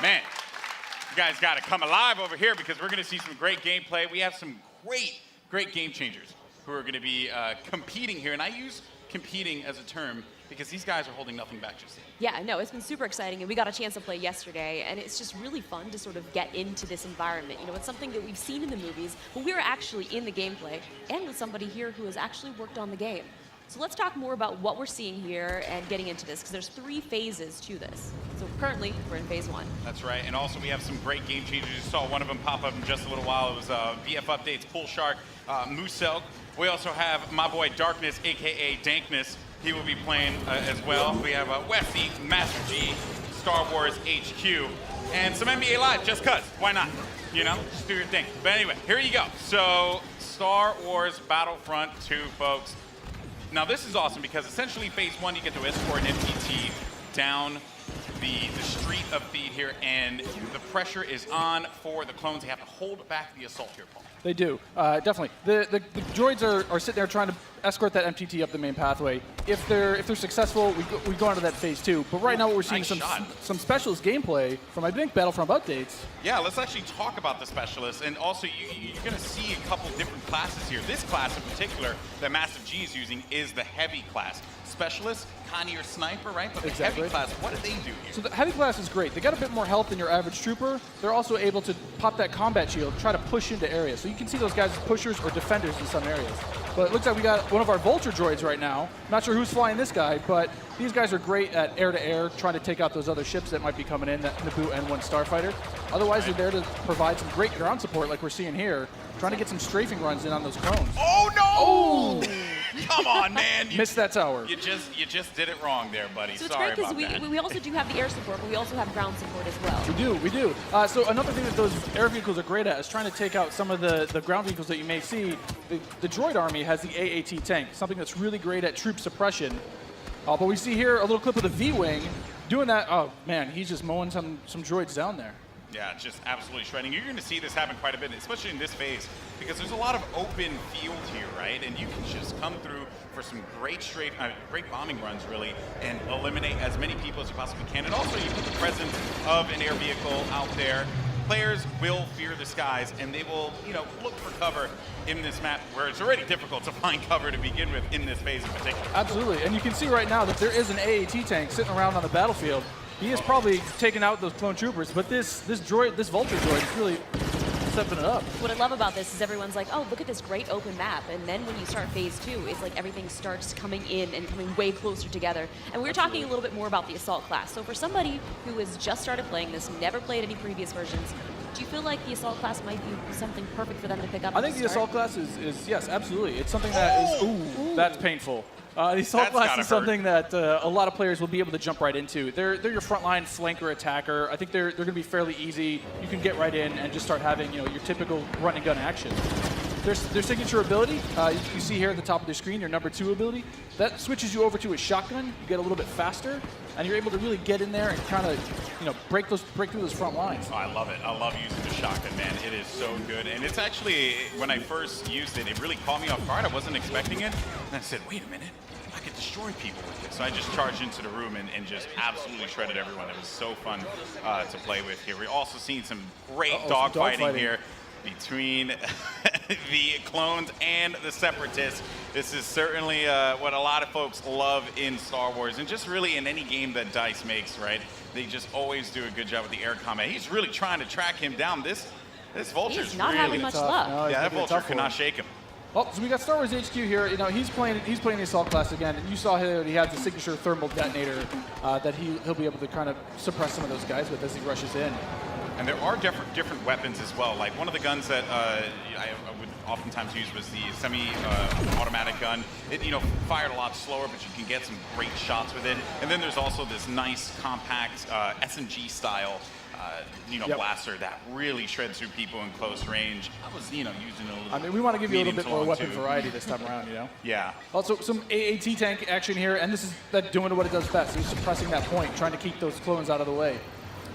Man, you guys got to come alive over here because we're going to see some great gameplay. We have some great game changers who are going to be competing here. And I use competing as a term because these guys are holding nothing back just yet. Yeah, no, it's been super exciting, and we got a chance to play yesterday, and it's just really fun to sort of get into this environment. You know, it's something that we've seen in the movies, but we're actually in the gameplay, and with somebody here who has actually worked on the game. So let's talk more about what we're seeing here and getting into this, because there's 3 phases to this. So currently, we're in phase 1. That's right, and also we have some great game changers. You saw one of them pop up in just a little while. It was VF Updates, Pool Shark, Moosel. We also have my boy Darkness, aka Dankness. He will be playing as well. We have Westy, Master G, Star Wars HQ, and some NBA Live, just cuz. Why not? You know, just do your thing. But anyway, here you go. So, Star Wars Battlefront 2, folks. Now, this is awesome because essentially phase 1, you get to escort an MTT down the street of Theed here, and the pressure is on for the clones. They have to hold back the assault here, Paul. They do, definitely. The droids are sitting there trying to escort that MTT up the main pathway. If they're successful, we go on to that phase 2. But right now, what we're seeing is some specialist gameplay from, I think, Battlefront updates. Yeah, let's actually talk about the specialists, and also you're going to see a couple different classes here. This class in particular that Massive G is using is the heavy class. Specialist, kind of your sniper, right? But the heavy class, what do they do here? So the heavy class is great. They got a bit more health than your average trooper. They're also able to pop that combat shield, try to push into areas. So you can see those guys as pushers or defenders in some areas. But it looks like we got one of our Vulture droids right now. Not sure who's flying this guy, but these guys are great at air-to-air, trying to take out those other ships that might be coming in, that Naboo N1 Starfighter. Otherwise, they're there to provide some great ground support like we're seeing here, trying to get some strafing runs in on those clones. Oh, no! Oh! Come on, man. Missed that tower. You just did it wrong there, buddy. So it's Sorry great about that. because we also do have the air support, but we also have ground support as well. We do. So another thing that those air vehicles are great at is trying to take out some of the ground vehicles that you may see. The droid army has the AAT tank, something that's really great at troop suppression. But we see here a little clip of the V-Wing doing that. Oh, man, he's just mowing some droids down there. Yeah, just absolutely shredding. You're going to see this happen quite a bit, especially in this phase, because there's a lot of open field here, right? And you can just come through for some great great bombing runs, really, and eliminate as many people as you possibly can. And also, you put the presence of an air vehicle out there. Players will fear the skies, and they will, look for cover in this map where it's already difficult to find cover to begin with in this phase in particular. Absolutely, and you can see right now that there is an AAT tank sitting around on the battlefield. He is probably taking out those clone troopers, but this Vulture droid is really stepping it up. What I love about this is everyone's like, oh, look at this great open map. And then when you start phase 2, it's like everything starts coming in and coming way closer together. And we were talking a little bit more about the Assault class. So for somebody who has just started playing this, never played any previous versions, do you feel like the Assault class might be something perfect for them to pick up? I think the Assault class is yes, absolutely. It's something that is, ooh, that's painful. The Assault class is something that a lot of players will be able to jump right into. They're your frontline flanker attacker. I think they're going to be fairly easy. You can get right in and just start having your typical run and gun action. Their signature ability, you see here at the top of the screen, your number 2 ability, that switches you over to a shotgun. You get a little bit faster, and you're able to really get in there and kind of break through those front lines. Oh, I love it. I love using the shotgun, man. It is so good. And it's actually, when I first used it, it really caught me off guard. I wasn't expecting it. And I said, wait a minute. I could destroy people with it. So I just charged into the room and just absolutely shredded everyone. It was so fun to play with here. We're also seeing some great dogfighting here between the clones and the separatists. This is certainly what a lot of folks love in Star Wars, and just really in any game that DICE makes, right? They just always do a good job with the air combat. He's really trying to track him down. This Vulture's not really having much luck. No, yeah, that Vulture cannot shake him. Oh, so we got Star Wars HQ here. He's playing the Assault class again, and you saw here he has the signature thermal detonator that he'll be able to kind of suppress some of those guys with as he rushes in. And there are different weapons as well. Like one of the guns that I would oftentimes use was the semi-automatic gun. It fired a lot slower, but you can get some great shots with it. And then there's also this nice compact SMG style blaster that really shreds through people in close range. I was using it a little. We want to give you a little bit more weapon variety this time around. Yeah. Also, some AAT tank action here, and this is that doing what it does best. He's suppressing that point, trying to keep those clones out of the way.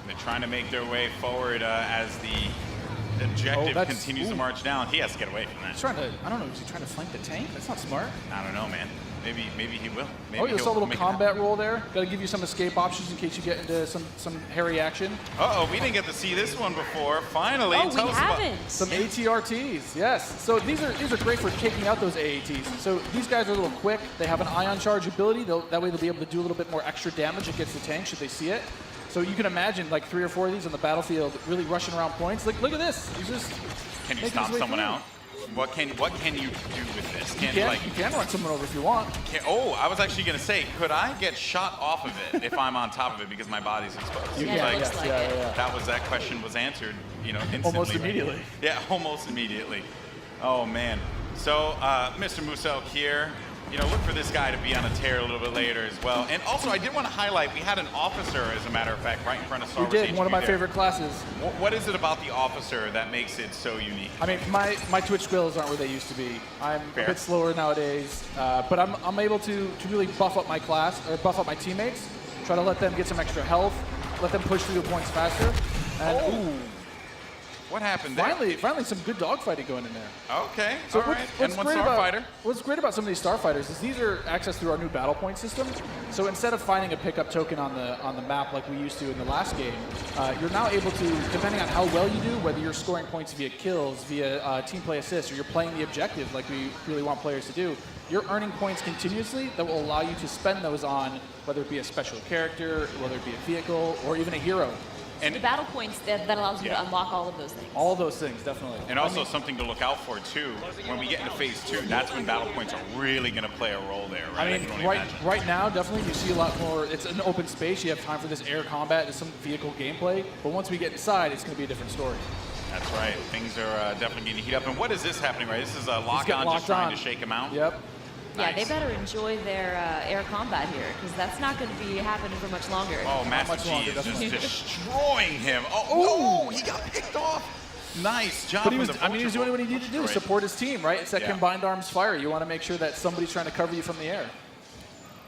They're trying to make their way forward as the objective continues to march down. He has to get away from that. He's trying to, I don't know, is he trying to flank the tank? That's not smart. I don't know, man. Maybe he will. Maybe Oh, you saw a little make it combat roll there. Got to give you some escape options in case you get into some hairy action. Uh-oh, we didn't get to see this one before. Finally, Oh, tell we us about haven't. Some ATRTs, yes. So these are great for taking out those AATs. So these guys are a little quick. They have an ion charge ability. That way they'll be able to do a little bit more extra damage against the tank should they see it. So you can imagine like 3 or 4 of these on the battlefield really rushing around points. Like, look at this. He's just Can you making stop his way someone through. out? What can you do with this? You can run someone over if you want. I was actually going to say, could I get shot off of it if I'm on top of it because my body's exposed? You Yeah, can, it looks like it. That question was answered, instantly. Almost immediately. Yeah, almost immediately. Oh man. So, Mr. Musel here, look for this guy to be on a tear a little bit later as well. And also, I did want to highlight, we had an officer, as a matter of fact, right in front of Star We Wars did, HQ one of my there. favorite classes. What is it about the officer that makes it so unique? I mean, my Twitch skills aren't where they used to be. I'm Fair. a bit slower nowadays, but I'm able to really buff up my class, or buff up my teammates, try to let them get some extra health, let them push through the points faster. And ooh, What happened there? finally some good dogfighting going in there. Okay, So all right. And one great starfighter. what's great about some of these starfighters is these are accessed through our new battle point system. So instead of finding a pickup token on the map like we used to in the last game, you're now able to, depending on how well you do, whether you're scoring points via kills, via team play assists, or you're playing the objective like we really want players to do, you're earning points continuously that will allow you to spend those on whether it be a special character, whether it be a vehicle, or even a hero. And The battle points that allows you Yeah. to unlock all of those things. All those things, definitely. And also something to look out for too. When we get into phase 2, that's when battle points are really going to play a role there, right? I mean, can only imagine. right now, definitely you see a lot more. It's an open space. You have time for this air combat, there's some vehicle gameplay. But once we get inside, it's going to be a different story. That's right. Things are definitely going to heat up. And what is this happening, right? This is a lock getting on, locked just trying on. to shake him out. Yep. Yeah, they Nice. better enjoy their air combat here, because that's not going to be happening for much longer. Oh, Master much G longer, is just definitely. destroying him. Oh, no, he got picked off. Nice job. But he with was, the he was doing what he needed to do, Great. support his team, right? It's that Yeah. combined arms fire. You want to make sure that somebody's trying to cover you from the air.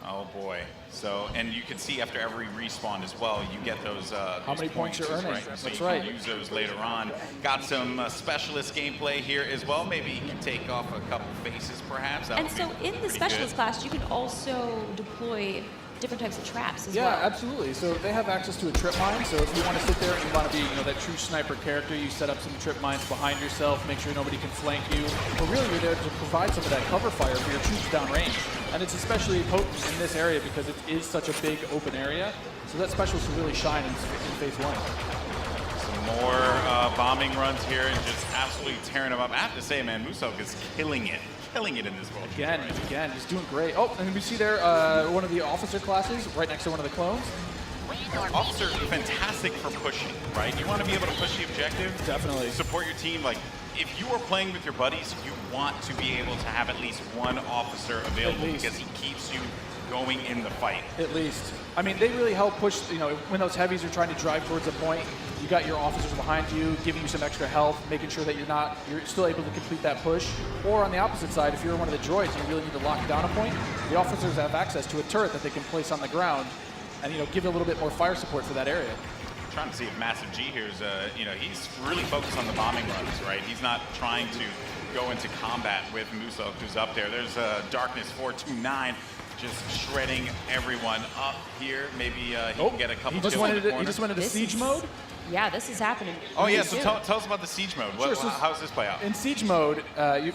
Oh boy. So, and you can see after every respawn as well, you get those. How many points you're earning. right? So That's you right. can use those later on. Got some specialist gameplay here as well. Maybe you can take off a couple faces, perhaps. That And would so be in the pretty specialist good. class, you can also deploy different types of traps as Yeah, well. absolutely. So they have access to a trip mine. So if you want to sit there and you want to be, that true sniper character, you set up some trip mines behind yourself, make sure nobody can flank you. But really, you're there to provide some of that cover fire for your troops downrange. And it's especially potent in this area because it is such a big open area. So that specialist will really shine in phase 1. Some more bombing runs here and just absolutely tearing them up. I have to say, man, Musok is killing it in this world. Again, he's doing great. Oh, and we see there one of the officer classes right next to one of the clones. Officer, fantastic for pushing, right? You want to be able to push the objective. Definitely. Support your team. Like, if you are playing with your buddies, you want to be able to have at least one officer available least. because he keeps you going in the fight. At least. I mean, they really help push, when those heavies are trying to drive towards a point, you got your officers behind you, giving you some extra health, making sure that you're still able to complete that push. Or on the opposite side, if you're one of the droids and you really need to lock down a point, the officers have access to a turret that they can place on the ground and, give a little bit more fire support for that area. Trying to see if Massive G here is, he's really focused on the bombing runs, right? He's not trying to go into combat with Musok, who's up there. There's Darkness 429 just shredding everyone up here. Maybe he can get a couple He just kills in the he corner. just went into This siege is- mode. Yeah, this is happening. Oh, yeah, really so soon. tell us about the siege mode. Sure, so How does this play out? In siege mode,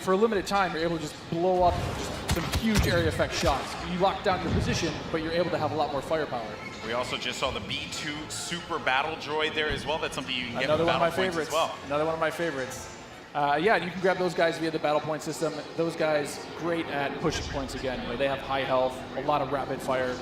for a limited time, you're able to just blow up just some huge area effect shots. You lock down your position, but you're able to have a lot more firepower. We also just saw the B2 Super Battle Droid there as well. That's something you can get Another with one of my battle points favorites. as well. Another one of my favorites. Yeah, and you can grab those guys via the battle point system. Those guys, great at pushing points again. They have high health, a lot of rapid fire.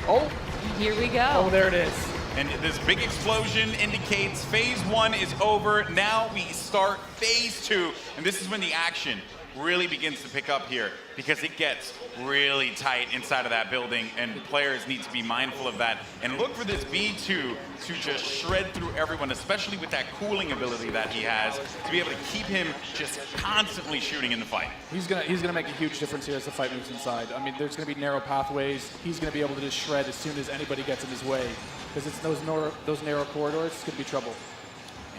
Oh, Here we go. oh, there it is. And this big explosion indicates phase 1 is over. Now we start phase 2, and this is when the action really begins to pick up here because it gets really tight inside of that building, and players need to be mindful of that and look for this B2 to just shred through everyone, especially with that cooling ability that he has, to be able to keep him just constantly shooting in the fight. He's gonna make a huge difference here as the fight moves inside. I mean, there's gonna be narrow pathways. He's gonna be able to just shred as soon as anybody gets in his way, because it's those narrow corridors. It's gonna be trouble.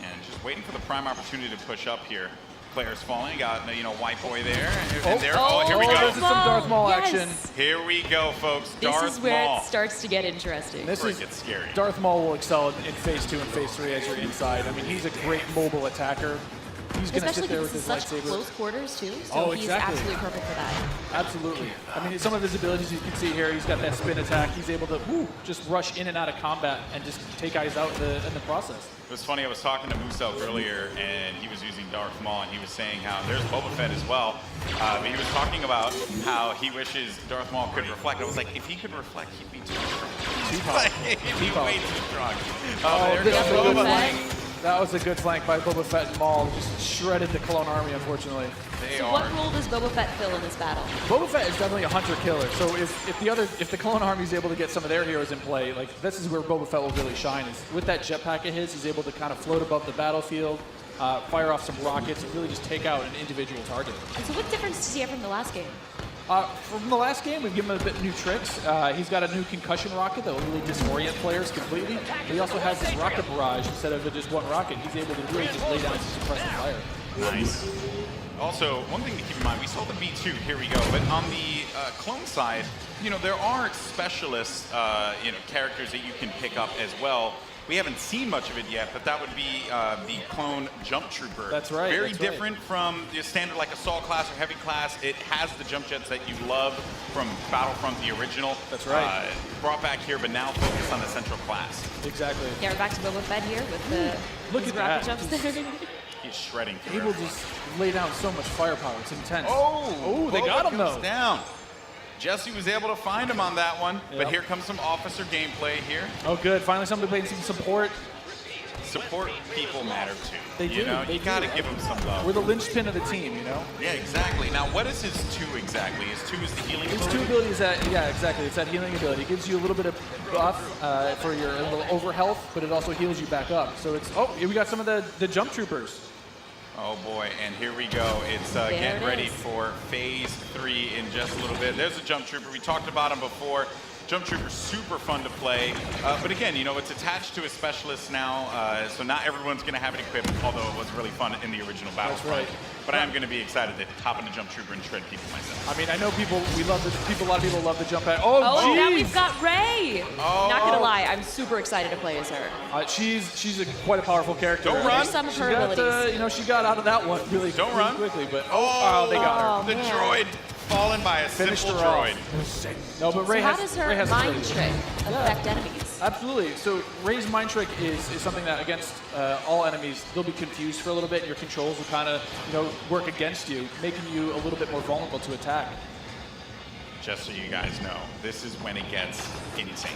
And just waiting for the prime opportunity to push up here. players falling. Got, White Boy there. And there. Oh, here we go. This is some Darth Maul action. Here we go, folks. This Darth is where Maul. it starts to get interesting. This is gets scary. Darth Maul will excel in Phase 2 and Phase 3 as you're inside. I mean, he's a great mobile attacker. He's going to sit there with his such lightsaber. close quarters too, so he's absolutely perfect for that. Absolutely. I mean, some of his abilities you can see here, he's got that spin attack. He's able to just rush in and out of combat and just take guys out in the process. It was funny, I was talking to Musel earlier, and he was using Darth Maul, and he was saying how there's Boba Fett as well. But he was talking about how he wishes Darth Maul could reflect. I was like, if he could reflect, he'd be too strong. He'd be way too strong. There's Boba Fett. That was a good flank by Boba Fett and Maul. Just shredded the Clone Army, unfortunately. So what role does Boba Fett fill in this battle? Boba Fett is definitely a hunter-killer. So if the Clone Army is able to get some of their heroes in play, like this is where Boba Fett will really shine. Is with that jetpack of his, he's able to kind of float above the battlefield, fire off some rockets, and really just take out an individual target. And so what difference does he have from the last game? From the last game, we've given him a bit new tricks. He's got a new concussion rocket that will really disorient players completely. He also has this rocket barrage instead of just one rocket. He's able to really just lay down some suppressive fire. Nice. Also, one thing to keep in mind, we saw the B2, here we go, but on the clone side, there are specialist, characters that you can pick up as well. We haven't seen much of it yet, but that would be the clone jump trooper. That's right. Very different from the standard like assault class or heavy class. It has the jump jets that you love from Battlefront, the original. That's right. Brought back here, but now focused on the central class. Exactly. Yeah, we're back to Boba Fett here with the Look at rocket that. jumps there. He's shredding. He will just lay down so much firepower. It's intense. Oh, they got him though. Down. Jesse was able to find him on that one, Yep. but here comes some officer gameplay here. Oh, good. Finally, somebody playing some support. Support people matter too. They do. You gotta give them some love. We're the linchpin of the team, Yeah, exactly. Now, what is his 2 exactly? His 2 is the healing His ability? 2 ability is that, yeah, exactly. It's that healing ability. It gives you a little bit of buff for your little over health, but it also heals you back up. So it's, we got some of the jump troopers. Oh boy, and here we go. It's getting ready for Phase 3 in just a little bit. There's a jump trooper. We talked about him before. Jump Trooper's super fun to play, but again, it's attached to a specialist now, so not everyone's going to have it equipped, although it was really fun in the original Battlefront. That's right. But I am going to be excited to hop in the Jump Trooper and shred people myself. I mean, I know a lot of people love the jump pad. Oh, now we've got Ray. Oh. Not gonna lie, I'm super excited to play as her. She's quite a powerful character. Don't I mean, run. There's some of her she got, abilities. she got out of that one really quickly, but they got her. The droid fallen by a Finished simple her off. droid. No, but So Ray how has, does Ray her has mind abilities. trick affect enemies? Absolutely. So Ray's mind trick is something that against all enemies, they'll be confused for a little bit, and your controls will kind of work against you, making you a little bit more vulnerable to attack. Just so you guys know, this is when it gets insane.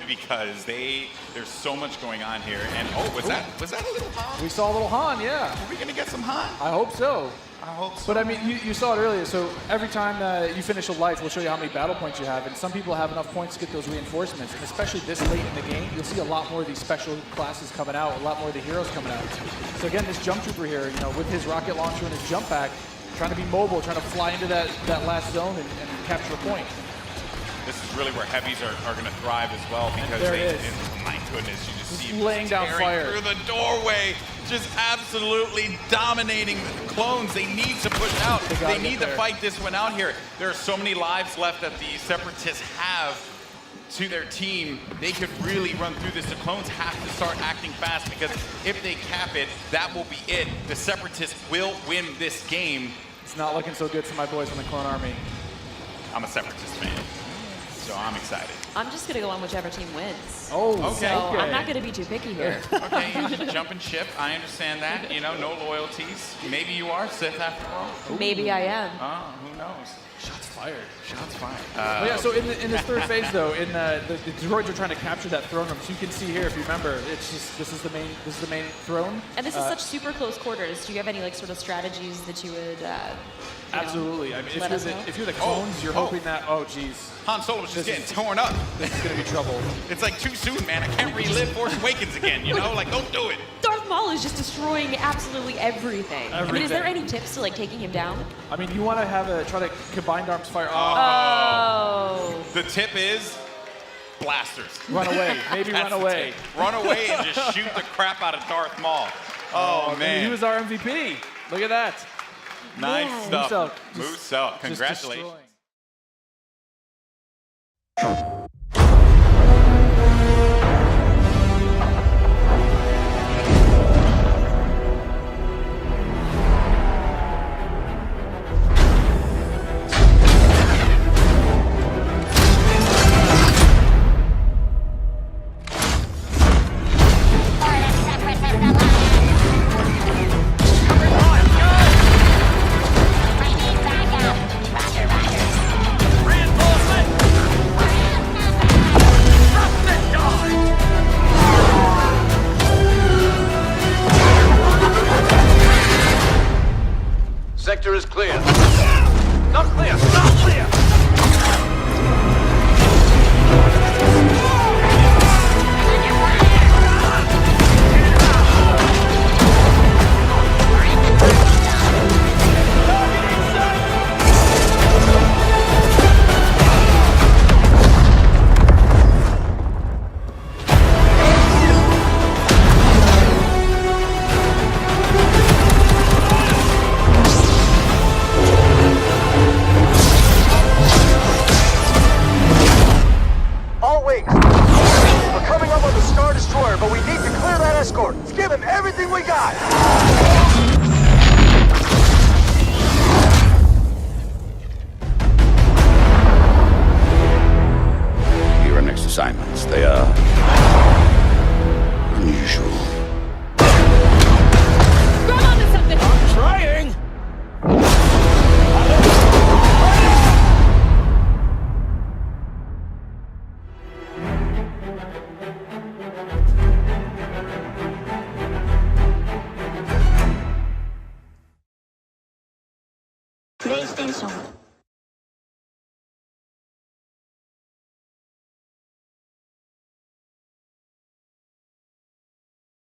Because there's so much going on here. And was that a little Han? We saw a little Han, yeah. Are we gonna get some Han? I hope so. I hope so. But I mean, you saw it earlier. So every time you finish a life, we'll show you how many battle points you have. And some people have enough points to get those reinforcements. And especially this late in the game, you'll see a lot more of these special classes coming out, a lot more of the heroes coming out. So again, this jump trooper here, with his rocket launcher and his jump pack, trying to be mobile, trying to fly into that last zone and capture a point. This is really where heavies are going to thrive as well, because my goodness, you just see him laying down tearing fire through the doorway, just absolutely dominating the clones. They need to push out. They need to fight this one out here. There are so many lives left that the Separatists have to their team. They could really run through this. The clones have to start acting fast, because if they cap it, that will be it. The Separatists will win this game. It's not looking so good for my boys from the Clone Army. I'm a Separatist fan, so I'm excited. I'm just gonna go on whichever team wins. Oh, okay. So I'm not gonna be too picky here. Okay, jump and ship. I understand that. No loyalties. Maybe you are Sith after all. Maybe I am. Oh, who knows? Shots fired. Shots fired. Yeah, so in this third phase, though, the droids are trying to capture that throne room. So you can see here, if you remember, it's just this is the main throne. And this is such super close quarters. Do you have any sort of strategies that you would? Absolutely. I mean, if you're the clones, you're Oh. hoping that. Oh, geez. Han Solo was just getting torn up. This is gonna be trouble. It's like too soon, man. I can't relive Force Awakens again. Like, don't do it. Darth Maul is just destroying absolutely everything. I mean, is there any tips to taking him down? I mean, you want to try to combined arms fire. Oh. The tip is blasters. Run away. Maybe That's run the away. tip. Run away and just shoot the crap out of Darth Maul. Oh, man. He was our MVP. Look at that. Nice Man. stuff. Moose Moose-Elk, Just congratulations. destroying. Sector is clear. Not clear! Not clear! All wings. We're coming up on the Star Destroyer, but we need to clear that escort. Let's give him everything we got.